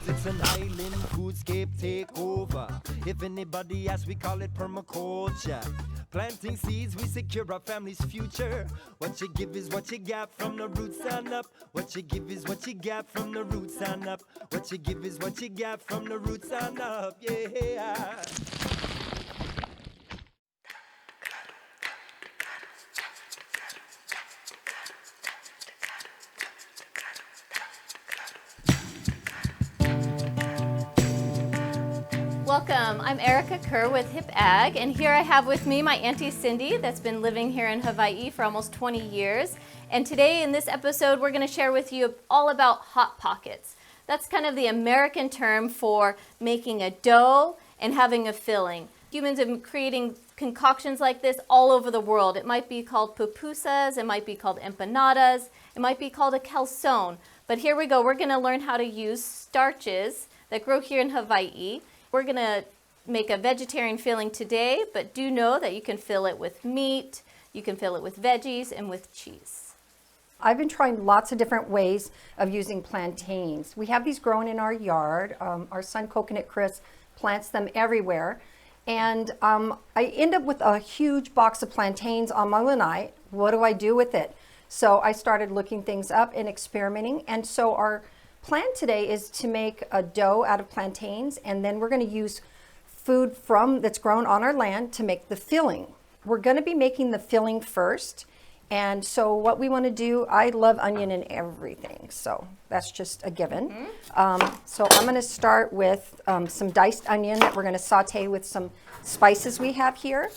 It's an island foodscape takeover. If anybody asks, we call it permaculture. Planting seeds, we secure our family's future. What you give is what you got from the roots on up. What you give is what you got from the roots on up. What you give is what you got from the roots on up. Yeah. Welcome, I'm Erika Kuhr with Hip Ag, and here I have with me my Auntie Cindy that's been living here in Hawaii for almost 20 years. And today in this episode, we're gonna share with you all about Hot Pockets. That's kind of the American term for making a dough and having a filling. Humans have been creating concoctions like this all over the world. It might be called pupusas, it might be called empanadas, it might be called a calzone. But here we go, we're gonna learn how to use starches that grow here in Hawaii. We're gonna make a vegetarian filling today, but do know that you can fill it with meat, you can fill it with veggies, and with cheese. I've been trying lots of different ways of using plantains. We have these growing in our yard. Our son, Coconut Chris, plants them everywhere. And I end up with a huge box of plantains on my lanai. What do I do with it? So I started looking things up and experimenting. And so our plan today is to make a dough out of plantains, and then we're going to use food that's grown on our land to make the filling. We're going to be making the filling first, and so what we want to do, I love onion in everything, so that's just a given. So I'm going to start with some diced onion that we're going to saute with some spices we have here,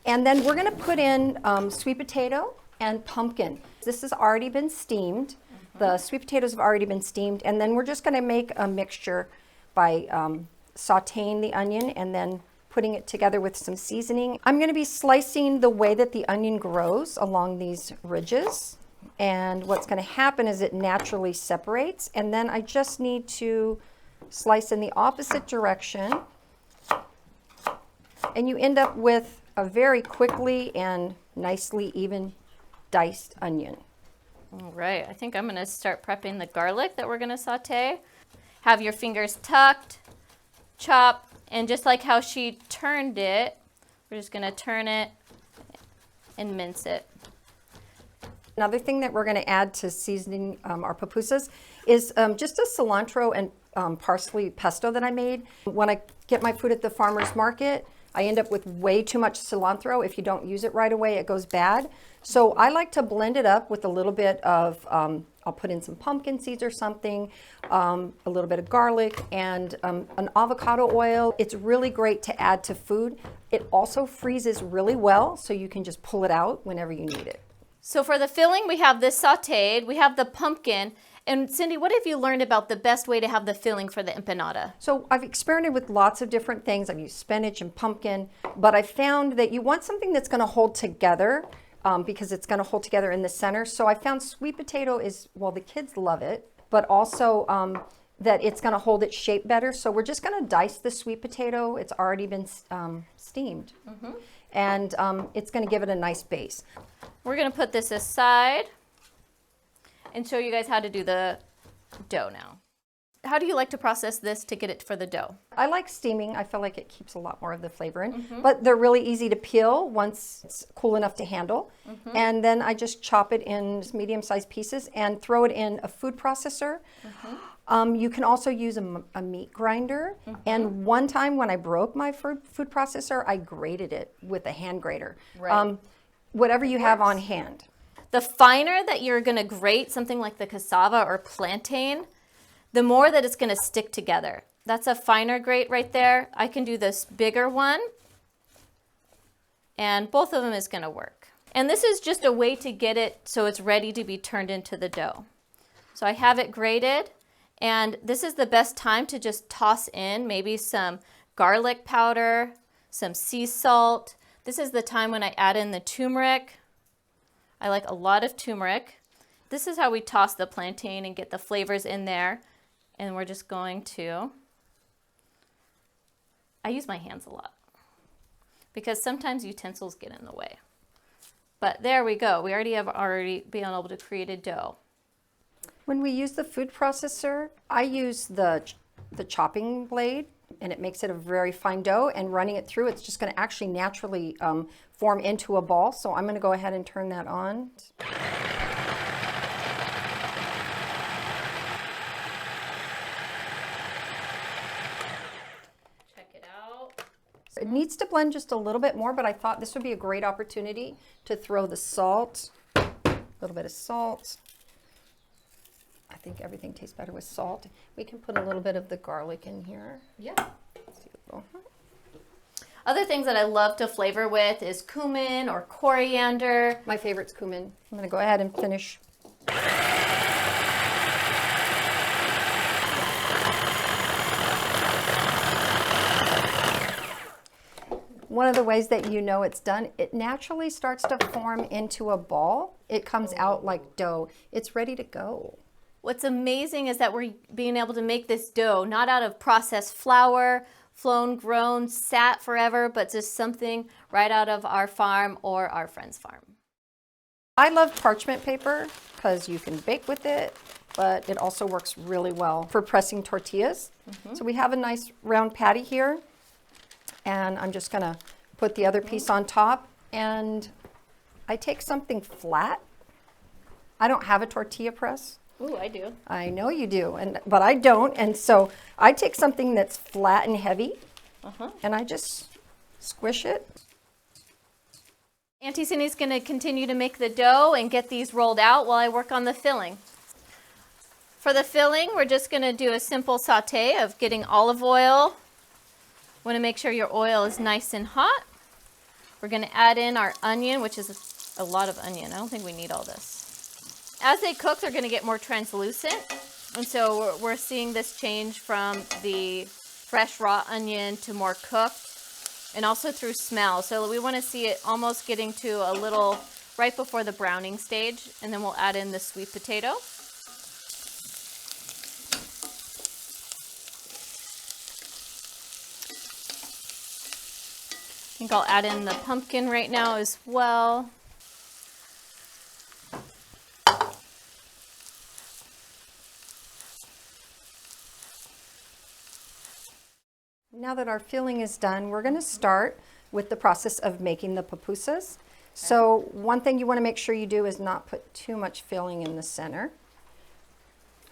and then we're going to put in sweet potato and pumpkin. This has already been steamed. The sweet potatoes have already been steamed, and then we're just going to make a mixture by sauteing the onion and then putting it together with some seasoning. I'm going to be slicing the way that the onion grows along these ridges, and what's going to happen is it naturally separates, and then I just need to slice in the opposite direction, and you end up with a very quickly and nicely even diced onion. All right, I think I'm gonna start prepping the garlic that we're gonna saute. Have your fingers tucked, chop, and just like how she turned it, we're just gonna turn it and mince it. Another thing that we're gonna add to seasoning our pupusas is just a cilantro and parsley pesto that I made. When I get my food at the farmer's market, I end up with way too much cilantro. If you don't use it right away, it goes bad. So I like to blend it up with a little bit of, I'll put in some pumpkin seeds or something, a little bit of garlic, and an avocado oil. It's really great to add to food. It also freezes really well, so you can just pull it out whenever you need it. So for the filling, we have this sauteed, we have the pumpkin. And Cindy, what have you learned about the best way to have the filling for the empanada? So I've experimented with lots of different things. I've used spinach and pumpkin, but I found that you want something that's going to hold together because it's going to hold together in the center. So I found sweet potato is, well, the kids love it, but also that it's going to hold its shape better. So we're just going to dice the sweet potato. It's already been steamed, and it's going to give it a nice base. We're going to put this aside and show you guys how to do the dough now. How do you like to process this to get it for the dough? I like steaming. I feel like it keeps a lot more of the flavor in, but they're really easy to peel once it's cool enough to handle. And then I just chop it in medium-sized pieces and throw it in a food processor. You can also use a meat grinder. And one time when I broke my food processor, I grated it with a hand grater. Right. Whatever you have on hand. The finer that you're gonna grate something like the cassava or plantain, the more that it's gonna stick together. That's a finer grate right there. I can do this bigger one, and both of them is gonna work. And this is just a way to get it so it's ready to be turned into the dough. So I have it grated, and this is the best time to just toss in maybe some garlic powder, some sea salt. This is the time when I add in the turmeric. I like a lot of turmeric. This is how we toss the plantain and get the flavors in there. And we're just going to, I use my hands a lot because sometimes utensils get in the way. But there we go. We already been able to create a dough. When we use the food processor, I use the the chopping blade, and it makes it a very fine dough, and running it through, it's just going to actually naturally form into a ball. So I'm going to go ahead and turn that on. Check it out. It needs to blend just a little bit more, but I thought this would be a great opportunity to throw the salt, a little bit of salt. I think everything tastes better with salt. We can put a little bit of the garlic in here. Yeah. Other things that I love to flavor with is cumin or coriander. My favorite's cumin. I'm going to go ahead and finish. One of the ways that you know it's done, it naturally starts to form into a ball. It comes out like dough. It's ready to go. What's amazing is that we're being able to make this dough not out of processed flour, flown, grown, sat forever, but just something right out of our farm or our friend's farm. I love parchment paper because you can bake with it, but it also works really well for pressing tortillas. So we have a nice round patty here, and I'm just going to put the other piece on top, and I take something flat. I don't have a tortilla press. Ooh, I do. I know you do, but I don't, and so I take something that's flat and heavy, and I just squish it. Auntie Cindy's going to continue to make the dough and get these rolled out while I work on the filling. For the filling, we're just going to do a simple saute of getting olive oil. Want to make sure your oil is nice and hot. We're going to add in our onion, which is a lot of onion. I don't think we need all this. As they cook, they're going to get more translucent. And so we're seeing this change from the fresh raw onion to more cooked, and also through smell. So we want to see it almost getting to a little right before the browning stage, and then we'll add in the sweet potato. I think I'll add in the pumpkin right now as well. Now that our filling is done, we're going to start with the process of making the pupusas. So one thing you want to make sure you do is not put too much filling in the center.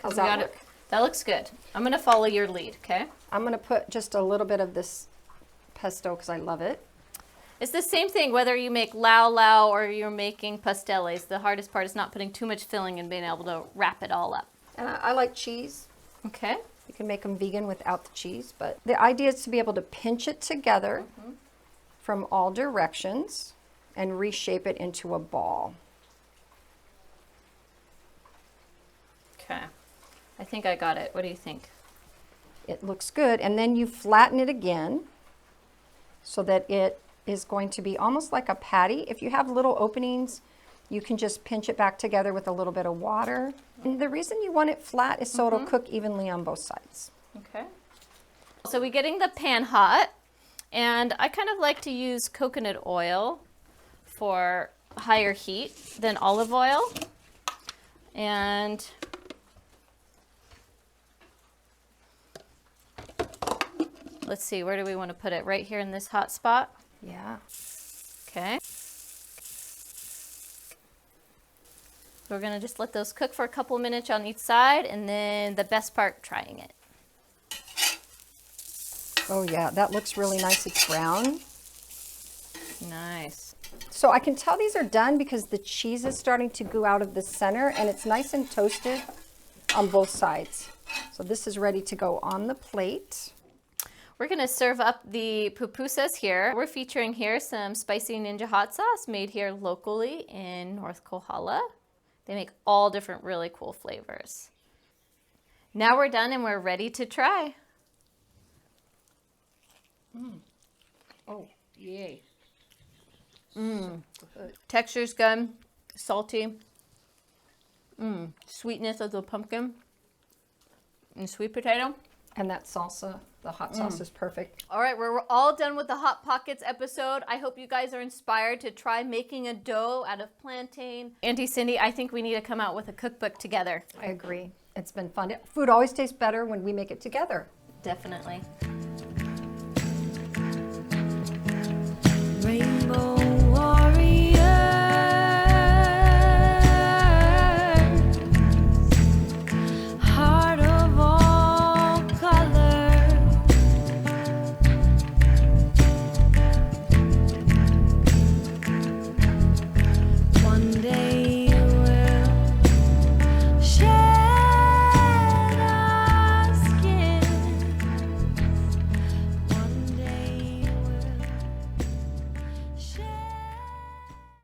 How's that work? That looks good. I'm going to follow your lead, okay? I'm going to put just a little bit of this pesto because I love it. It's the same thing whether you make lau or you're making pasteles. The hardest part is not putting too much filling and being able to wrap it all up. And I like cheese. Okay. You can make them vegan without the cheese, but the idea is to be able to pinch it together from all directions and reshape it into a ball. Okay. I think I got it. What do you think? It looks good. And then you flatten it again so that it is going to be almost like a patty. If you have little openings, you can just pinch it back together with a little bit of water. And the reason you want it flat is so it'll cook evenly on both sides. Okay. So we're getting the pan hot, and I kind of like to use coconut oil for higher heat than olive oil. And let's see, where do we want to put it? Right here in this hot spot? Yeah. Okay. We're going to just let those cook for a couple of minutes on each side, and then the best part, trying it. Oh yeah, that looks really nice. It's brown. Nice. So I can tell these are done because the cheese is starting to go out of the center, and it's nice and toasted on both sides. So this is ready to go on the plate. We're going to serve up the pupusas here. We're featuring here some spicy ninja hot sauce made here locally in North Kohala. They make all different really cool flavors. Now we're done and we're ready to try. Oh, yay. Texture's good, salty, sweetness of the pumpkin and sweet potato. And that salsa, the hot sauce is perfect. All right, we're all done with the Hot Pockets episode. I hope you guys are inspired to try making a dough out of plantain. Auntie Cindy, I think we need to come out with a cookbook together. I agree. It's been fun. Food always tastes better when we make it together. Definitely. Rainbow